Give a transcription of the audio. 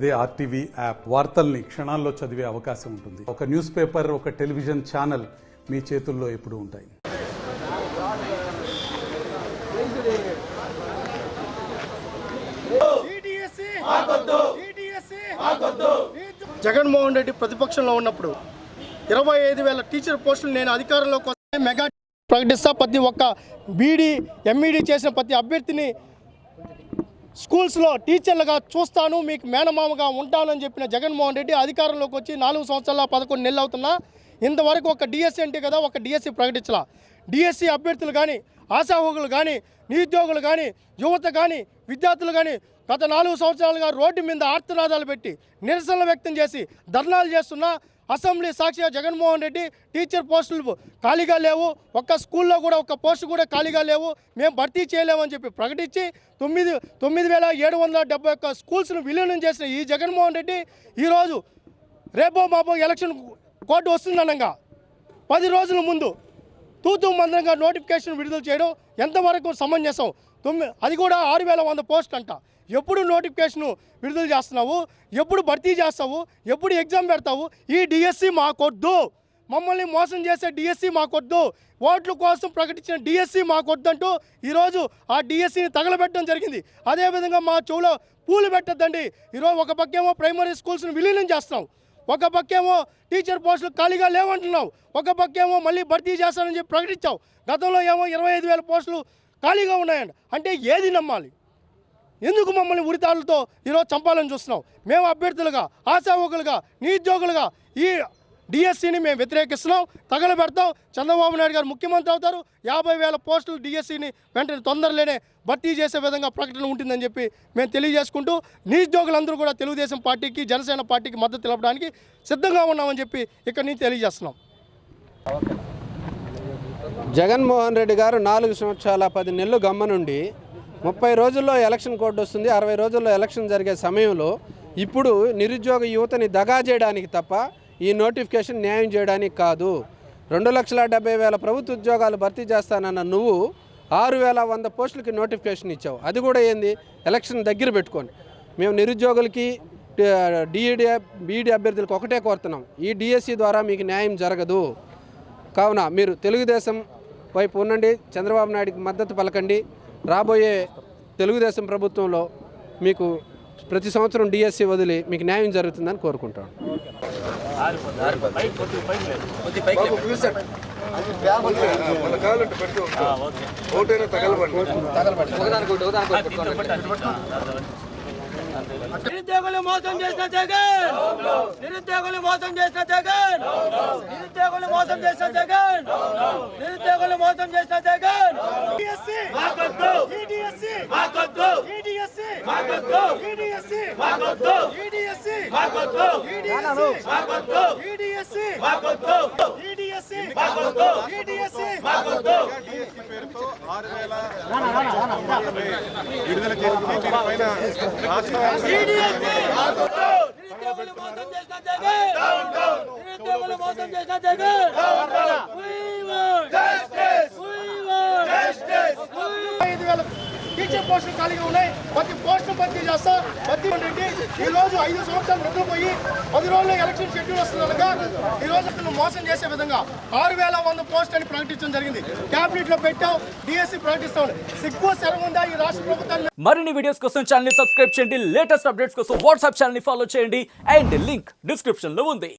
అదే RTV app వార్తల్ని క్షణాల్లో చదివే అవకాశం ఉంటుంది. ఒక న్యూస్ పేపర్, ఒక టెలివిజన్ ఛానల్ మీ చేతుల్లో ఎప్పుడూ ఉంటాయి. జగన్మోహన్ రెడ్డి ప్రతిపక్షంలో ఉన్నప్పుడు 25,000 టీచర్ పోస్టులు నేను అధికారంలోకి వస్తే మెగా ప్రకటిస్తా, ప్రతి ఒక్క బీడీ ఎంఈడీ చేసిన ప్రతి అభ్యర్థిని స్కూల్స్లో టీచర్లుగా చూస్తాను, మీకు మేనమామగా ఉంటానని చెప్పిన జగన్మోహన్ రెడ్డి అధికారంలోకి వచ్చి 4 సంవత్సరాల 11 నెలలు అవుతున్నా ఇంతవరకు ఒక డిఎస్సీ అంటే కదా ఒక డిఎస్సీ ప్రకటించాల. డిఎస్సీ అభ్యర్థులు కానీ, ఆశావహులు కానీ, నిరుద్యోగులు కానీ, యువత కానీ, విద్యార్థులు కానీ గత 4 సంవత్సరాలుగా రోడ్డు మీద ఆర్తనాదాలు పెట్టి నిరసనలు వ్యక్తం చేసి ధర్నాలు చేస్తున్న అసెంబ్లీ సాక్షిగా జగన్మోహన్ రెడ్డి టీచర్ పోస్టులు ఖాళీగా లేవు, ఒక్క స్కూల్లో కూడా ఒక్క పోస్టు కూడా ఖాళీగా లేవు, మేము భర్తీ చేయలేమని చెప్పి ప్రకటించి 9,771 స్కూల్స్ను విలీనం చేసిన ఈ జగన్మోహన్ రెడ్డి ఈరోజు రేపో మాపో ఎలక్షన్ కోడ్ వస్తుందనగా 10 రోజుల ముందు తూతూ మందరంగా నోటిఫికేషన్ విడుదల చేయడం ఎంతవరకు సమంజసం? అది కూడా 6,100 పోస్టులు అంట. ఎప్పుడు నోటిఫికేషన్ విడుదల చేస్తున్నావు? ఎప్పుడు భర్తీ చేస్తావు? ఎప్పుడు ఎగ్జామ్ పెడతావు? ఈ డిఎస్సి మాకొద్దు, మమ్మల్ని మోసం చేసే డిఎస్సి మాకొద్దు, ఓట్ల కోసం ప్రకటించిన డిఎస్సి మాకొద్దంటూ ఈరోజు ఆ డిఎస్సిని తగలబెట్టడం జరిగింది. అదేవిధంగా మా చెవులో పూలు పెట్టద్దండి. ఈరోజు ఒక పక్కేమో ప్రైమరీ స్కూల్స్ని విలీనం చేస్తున్నాం, ఒక పక్కేమో టీచర్ పోస్టులు ఖాళీగా లేవంటున్నావు, ఒక పక్కేమో మళ్ళీ భర్తీ చేస్తానని చెప్పి ప్రకటించావు. గతంలో ఏమో 25,000 పోస్టులు ఖాళీగా ఉన్నాయండి. అంటే ఏది నమ్మాలి? ఎందుకు మమ్మల్ని ఉరితాళ్లతో ఈరోజు చంపాలని చూస్తున్నాం? మేము అభ్యర్థులుగా, ఆశావకులుగా, నిరుద్యోగులుగా ఈ డిఎస్సిని మేము వ్యతిరేకిస్తున్నాం, తగలబెడతాం. చంద్రబాబు నాయుడు గారు ముఖ్యమంత్రి అవుతారు, 50,000 పోస్టులు డిఎస్సిని వెంటనే తొందరలోనే భర్తీ చేసే విధంగా ప్రకటన ఉంటుందని చెప్పి మేము తెలియజేసుకుంటూ నిరుద్యోగులందరూ కూడా తెలుగుదేశం పార్టీకి, జనసేన పార్టీకి మద్దతు తెలపడానికి సిద్ధంగా ఉన్నామని చెప్పి ఇక్కడి నుంచి తెలియజేస్తున్నాం. జగన్మోహన్ రెడ్డి గారు 4 సంవత్సరాల 10 నెలలు గమ్మనుండి 30 రోజుల్లో ఎలక్షన్ కోడ్ వస్తుంది, 60 రోజుల్లో ఎలక్షన్ జరిగే సమయంలో ఇప్పుడు నిరుద్యోగ యువతని దగా చేయడానికి తప్ప ఈ నోటిఫికేషన్ న్యాయం చేయడానికి కాదు. 2,70,000 ప్రభుత్వ ఉద్యోగాలు భర్తీ చేస్తానన్న నువ్వు 6,100 పోస్టులకి నోటిఫికేషన్ ఇచ్చావు. అది కూడా ఏంది? ఎలక్షన్ దగ్గర పెట్టుకొని. మేము నిరుద్యోగులకి, బీఈడీ అభ్యర్థులకు ఒకటే కోరుతున్నాం, ఈ డిఎస్సి ద్వారా మీకు న్యాయం జరగదు. కావున మీరు తెలుగుదేశం వైపు ఉండండి, చంద్రబాబు నాయుడికి మద్దతు పలకండి. రాబోయే తెలుగుదేశం ప్రభుత్వంలో మీకు ప్రతి సంవత్సరం డిఎస్సి వదిలి మీకు న్యాయం జరుగుతుందని కోరుకుంటాను. నిరుద్యోగులు మోసం చేసిన జగన్, నిరుద్యోగులు మోసం చేసిన జగన్, నిరుద్యోగులు మోసం చేసిన జగన్, నిరుద్యోగులు మోసం చేసిన జగన్. ఈడిఎస్సి మాకొద్దు, ఈడిఎస్సి మాకొద్దు, ఈడిఎస్సి మాకొద్దు, ఈడిఎస్సి మాకొద్దు, ఈడిఎస్సి మాకొద్దు, ఈడిఎస్సి మాకొద్దు, ఈడిఎస్సి మాకొద్దు, ఈడిఎస్సి మాకొద్దు, ఈడిఎస్సి మాకొద్దు. డిఎస్సి పేరుతో 6,000 విడుదల చేసి పైన రాష్ట్ర నిరుద్యోగులు మోసం చేసిన జగన్, నిరుద్యోగులు మోసం చేసిన జగన్. 5,000 టీచర్ పోస్టులు ఖాళీగా ఉన్నాయి, ప్రతి పోస్టును భర్తీ చేస్తా. భర్తీ రెడ్డి ఈరోజు 5 సంవత్సరాలు నిద్రపోయి 10 రోజుల్లో ఎలక్షన్ షెడ్యూల్ వస్తుందనగా ఈరోజు మోసం చేసే విధంగా 6,100 పోస్ట్ అని ప్రకటించడం జరిగింది. క్యాబినెట్ లో పెట్టాం, డిఎస్సి ప్రకటిస్తాం. సిగ్గు శరం ఉందా ఈ రాష్ట్ర ప్రభుత్వాన్ని? మరిన్ని వీడియోస్ కోసం ఛానల్ ని సబ్స్క్రైబ్ చేయండి, లేటెస్ట్ అప్డేట్స్ కోసం వాట్సాప్ ఛానల్ ని ఫాలో చేయండి, అండ్ లింక్ డిస్క్రిప్షన్ లో ఉంది.